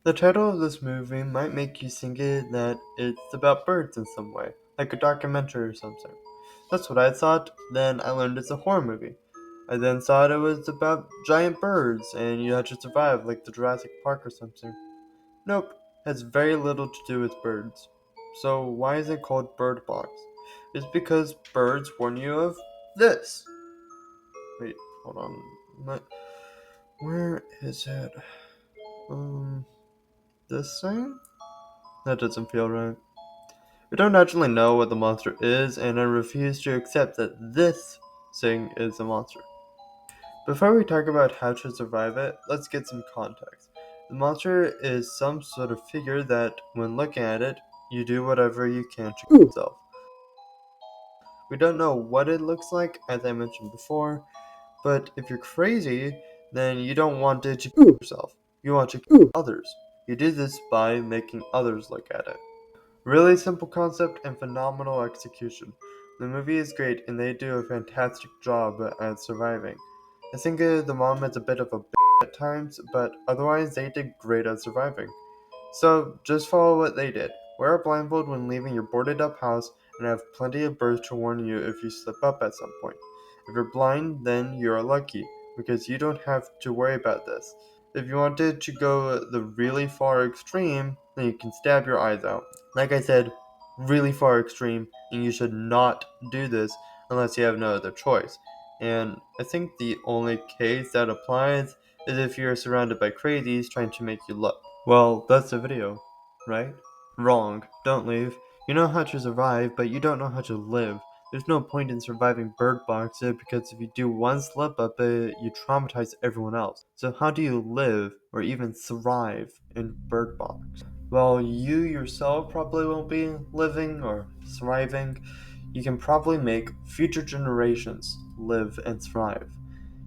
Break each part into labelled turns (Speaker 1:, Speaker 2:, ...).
Speaker 1: The title of this movie might make you think that it's about birds in some way, like a documentary or something. That's what I thought, then I learned it's a horror movie. I then thought it was about giant birds and you had to survive like the Jurassic Park or something. Nope, has very little to do with birds. So why is it called Bird Box? It's because birds warn you of this. Wait, hold on. Where is it? Um, this thing? That doesn't feel right. We don't actually know what the monster is, and I refuse to accept that this thing is a monster. Before we talk about how to survive it, let's get some context. The monster is some sort of figure that, when looking at it, you do whatever you can to kill yourself. We don't know what it looks like, as I mentioned before, but if you're crazy, then you don't want it to kill yourself. You want to kill others. You do this by making others look at it. Really simple concept and phenomenal execution. The movie is great and they do a fantastic job at surviving. I think the mom is a bit of a at times, but otherwise they did great at surviving. So just follow what they did. Wear a blindfold when leaving your boarded up house and have plenty of birds to warn you if you slip up at some point. If you're blind, then you're lucky because you don't have to worry about this. If you wanted to go the really far extreme, then you can stab your eyes out. Like I said, really far extreme, and you should not do this unless you have no other choice. And I think the only case that applies is if you're surrounded by crazies trying to make you look. Well, that's the video, right? Wrong. Don't leave. You know how to survive, but you don't know how to live. There's no point in surviving Bird Box because if you do one slip up, you traumatize everyone else. So how do you live or even thrive in Bird Box? Well, you yourself probably won't be living or thriving. You can probably make future generations live and thrive.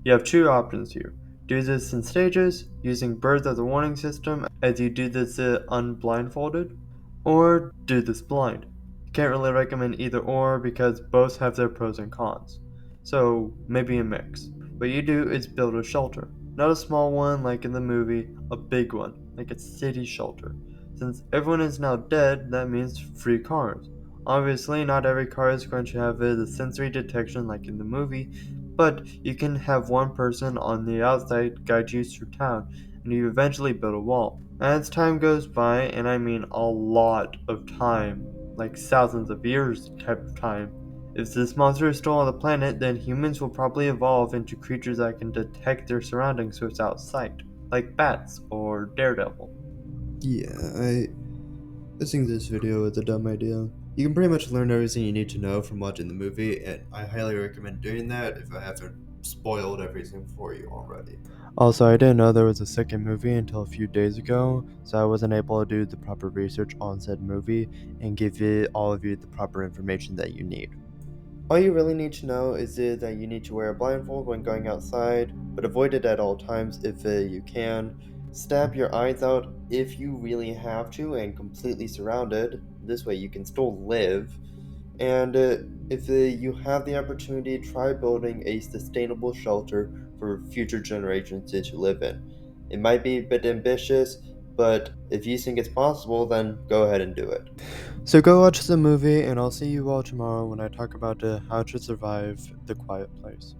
Speaker 1: You have two options here. Do this in stages, using birds as a warning system as you do this unblindfolded, or do this blind. Can't really recommend either or because both have their pros and cons. So maybe a mix. What you do is build a shelter. Not a small one like in the movie, a big one, like a city shelter. Since everyone is now dead, that means free cars. Obviously, not every car is going to have the sensory detection like in the movie, but you can have one person on the outside guide you through town, and you eventually build a wall. As time goes by, and I mean a lot of time, like thousands of years type of time, if this monster is still on the planet, then humans will probably evolve into creatures that can detect their surroundings without sight, like bats or Daredevil. I think this video is a dumb idea. You can pretty much learn everything you need to know from watching the movie, and I highly recommend doing that if I haven't spoiled everything for you already. Also, I didn't know there was a second movie until a few days ago, so I wasn't able to do the proper research on said movie and give all of you the proper information that you need. All you really need to know is that you need to wear a blindfold when going outside, but avoid it at all times if you can. Stab your eyes out if you really have to and completely surrounded. This way you can still live. And if you have the opportunity, try building a sustainable shelter for future generations to live in. It might be a bit ambitious, but if you think it's possible, then go ahead and do it. So go watch the movie, and I'll see you all tomorrow when I talk about how to survive The Quiet Place.